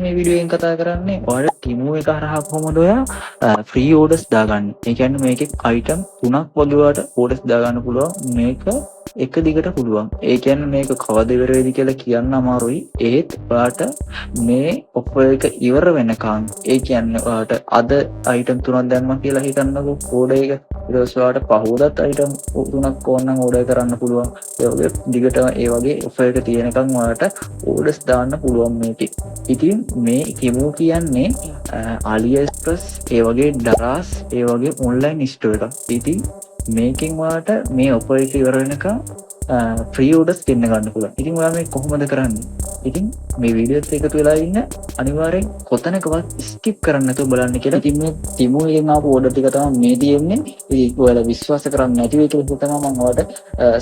මේ වීඩියෝ එකෙන් කතා කරන්නේ ඔයාලා ටිමෝ එක හරහා කොහොමද ඔයා ෆ්‍රී ඕඩර්ස් දාගන්නේ. ඒ කියන්නේ මේකේ අයිටම් 3ක් වගේ ඔයාලට ඕඩර්ස් දාගන්න පුළුවන්. මේක එක දිගට පුළුවන්. ඒ කියන්නේ මේක කවද ඉවර වෙයිද කියලා කියන්න අමාරුයි. ඒත් ඔයාලට මේ ඔෆර් එක ඉවර වෙනකන් ඒ කියන්නේ ඔයාලට අද අයිටම් 3ක් දැම්මා කියලා හිතන්නකෝ ඕඩර් එක. ඊට පස්සේ ඔයාලට පහුවදත් අයිටම් 3ක් ඕනනම් ඕඩර් කරන්න පුළුවන්. ඒ වගේ දිගටම ඒ වගේ ඔෆර් එක තියෙනකන් ඔයාලට ඕඩර්ස් දාන්න පුළුවන් මේකේ. ඉතින් මේ ටිමෝ කියන්නේ AliExpress ඒ වගේ දරාස් ඒ වගේ ඔන්ලයින් ස්ටෝර් එකක්. ඉතින් මේකෙන් ඔයාලට මේ ඔෆර් එක ඉවර වෙනකන් ෆ්‍රී ඕඩර්ස් ගෙන්න ගන්න පුළුවන්. ඉතින් ඔයා මේ කොහොමද කරන්නේ? ඉතින් මේ වීඩියෝත් එකතු වෙලා ඉන්න අනිවාර්යෙන් කොතනකවත් ස්කිප් කරන්න නැතුව බලන්න කියලා. ඉතින් මේ ටිමෝ එකෙන් ආපු ඕඩර් ටික තමයි මේ තියෙන්නේ. ඉතින් ඔයාලා විශ්වාස කරන්නේ නැති වෙයි කියලා තමයි මම ඔයාලට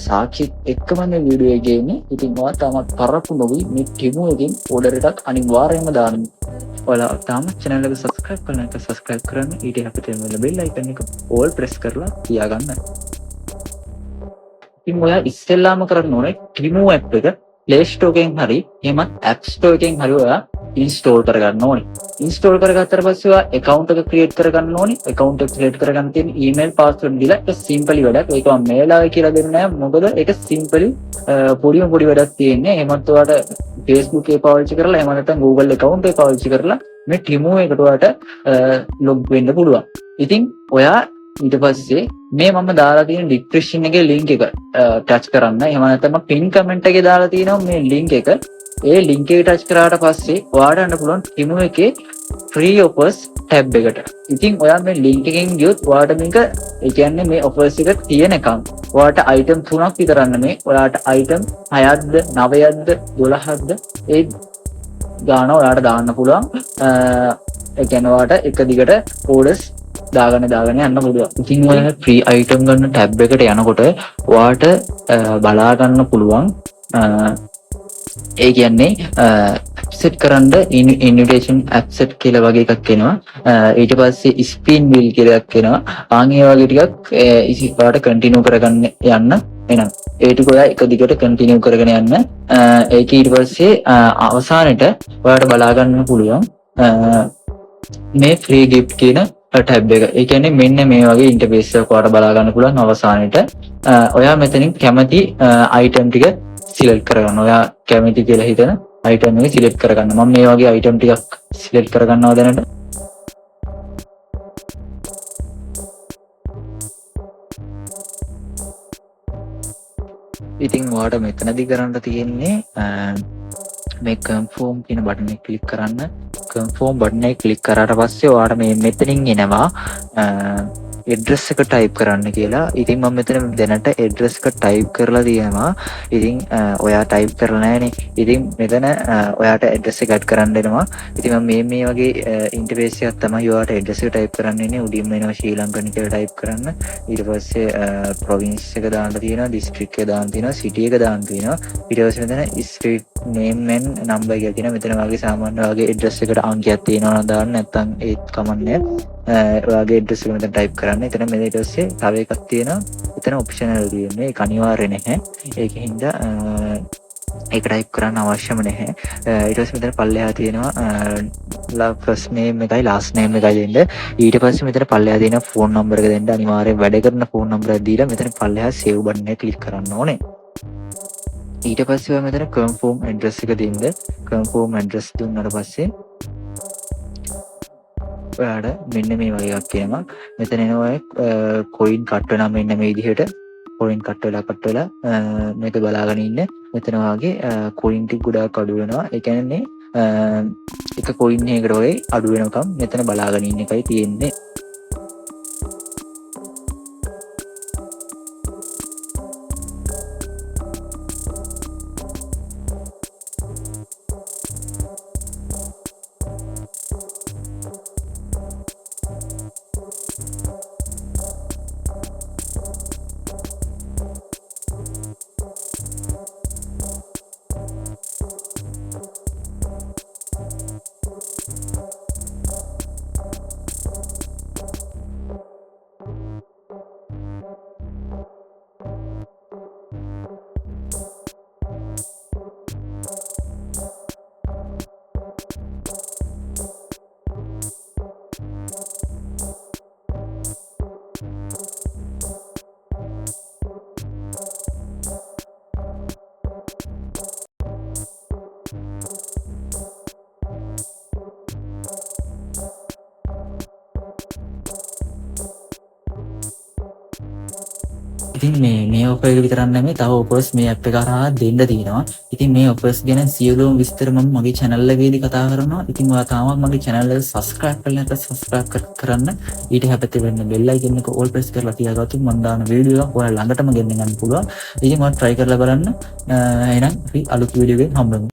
සාක්ෂිත් එක්කම මේ වීඩියෝ එකේ ඉන්නේ. ඉතින් ඔයා තාමත් පරක්කු නොවි මේ ටිමෝ එකෙන් ඕඩර් එකක් අනිවාර්යයෙන්ම දාන්න. ඔයාලා තාම channel එක subscribe කරලා නැත්නම් subscribe කරන්න. ඊට අපිට වෙන bell icon එක all press කරලා තියාගන්න. ඉතින් ඔයා ඉස්සෙල්ලාම කරන්න ඕනේ ටිමෝ app එක Play Store එකෙන් හරි එහෙමත් App Store එකෙන් හරි ඔයා install කරගන්න ඕනේ. install කරගත්තට පස්සේ ඔයා account එක create කරගන්න ඕනේ. account එක create කරගන්න තියෙන email password දීලා ඒක simply වැඩක්. ඒක මම මේලාවේ කියලා දෙන්නේ නැහැ. මොකද ඒක simply පොඩි වැඩක් තියෙන්නේ. එහෙමත් ඔයාලට Facebook එක පාවිච්චි කරලා එහෙම නැත්නම් Google account එක පාවිච්චි කරලා මේ ටිමෝ එකට ඔයාලට log වෙන්න පුළුවන්. ඉතින් ඔයා ඊට පස්සේ මේ මම දාලා තියෙන description එකේ link එක touch කරන්න. එහෙම නැත්නම් pin comment එකේ දාලා තියෙනවා මේ link එක. ඒ link එක touch කරාට පස්සේ ඔයාලට යන්න පුළුවන් ටිමෝ එකේ free offers tab එකට. ඉතින් ඔයා මේ link එකෙන් ගියොත් ඔයාලට මේක ඒ කියන්නේ මේ offers එක තියෙනකම් ඔයාලට item 3ක් විතරක් නෙමෙයි ඔයාලට item 6ක්ද 9ක්ද 12ක්ද ඒ ගාන ඔයාලට දාන්න පුළුවන්. ඒ කියන්නේ ඔයාලට එක දිගට orders දාගන්න යන්න පුළුවන්. ඉතින් ඔයාලා free item ගන්න tab එකට යනකොට ඔයාලට බලා ගන්න පුළුවන් ඒ කියන්නේ set කරන්න invitation accept කියලා වගේ එකක් එනවා. ඊට පස්සේ spin wheel කියලා එකක් එනවා. ආන් ඒ වගේ ටිකක් ඉතින් continue කරගන්න යන්න එනවා. ඒ ටික ඔයා එක දිගට continue කරගෙන යන්න. ඒක ඊට පස්සේ අවසානයේට ඔයාලට බලා ගන්න පුළුවන් මේ free gift කියන tab එක. ඒ කියන්නේ මෙන්න මේ වගේ ඉන්ටර්ෆේස් එකක් ඔයාලට බලා ගන්න පුළුවන් අවසානයේට. ඔයා මෙතනින් කැමති item ටික select කරගන්න. ඔයා කැමති කියලා හිතන item එක select කරගන්න. මම මේ වගේ item ටිකක් select කරගන්නවා දැනට. ඉතින් ඔයාලට මෙතනදී කරන්න තියෙන්නේ මේ confirm කියන බටන් එක ක්ලික් කරන්න. confirm බටන් එක ක්ලික් කරාට පස්සේ ඔයාලට මේ මෙතනින් එනවා address එක type කරන්න කියලා. ඉතින් මම මෙතන දැනට address එක type කරලා තියෙනවා. ඉතින් ඔයා type කරලා නැහැනේ. ඉතින් මෙතන ඔයාට address එක add කරන්න වෙනවා. ඉතින් මම මේ වගේ interface එකක් තමයි ඔයාට address එක type කරන්න ඉන්නේ. උඩින්ම එනවා ශ්‍රී ලංකන් කියලා type කරන්න. ඊට පස්සේ province එක දාන්න තියෙනවා, district එක දාන්න තියෙනවා, city එක දාන්න තියෙනවා. ඊට පස්සේ මෙතන street name and number කියලා තියෙනවා. මෙතන වගේ සාමාන්‍ය වගේ address එකට අංකයක් තියෙනවා නම් දාන්න, නැත්නම් ඒත් කමන්නේ. ඔයාගේ address එක මෙතන type කරන්න. එතන මෙතන ඊට පස්සේ තව එකක් තියෙනවා. එතන optional තියෙන්නේ. ඒක අනිවාර්ය නැහැ. ඒකින්ද ඒක type කරන්න අවශ්‍යම නැහැ. ඊට පස්සේ මෙතන පල්ලෙහා තියෙනවා first name එකයි last name එකයි දෙන්න. ඊට පස්සේ මෙතන පල්ලෙහා තියෙන phone number එක දෙන්න. අනිවාර්යෙන් වැඩ කරන phone number එක දීලා මෙතන පල්ලෙහා save button එක click කරන්න ඕනේ. ඊට පස්සේ ඔයා මෙතන confirm address එක දෙන්න. confirm address දුන්නාට පස්සේ ඔයාලට මෙන්න මේ වගේ එකක් එනවා. මෙතන එනවා coin cut වෙනා මෙන්න මේ විදිහට coin cut වෙලා මේක බලාගෙන ඉන්න. මෙතන වාගේ coin ටික ගොඩාක් අඩු වෙනවා. ඒ කියන්නේ එක coin එකකට වගේ අඩු වෙනකම් මෙතන බලාගෙන ඉන්න එකයි තියෙන්නේ. ඉතින් මේ ඔෆර් එක විතරක් නෙමෙයි තව ඔෆර්ස් මේ ඇප් එක හරහා දෙන්න තියෙනවා. ඉතින් මේ ඔෆර්ස් ගැන සියලුම විස්තර මම මගේ channel එකේදී කතා කරනවා. ඉතින් ඔයා තාමත් මගේ channel එක subscribe කරලා නැත්නම් subscribe කරන්න. ඊට හැපැත්තේ වෙන්න bell icon එක all press කරලා තියාගත්තොත් මම දාන වීඩියෝ එක ඔයාලා ළඟටම ගෙන්න ගන්න පුළුවන්. ඉතින් ඔයා try කරලා බලන්න. එහෙනම් අපි අලුත් වීඩියෝ එකකින් හම්බෙමු.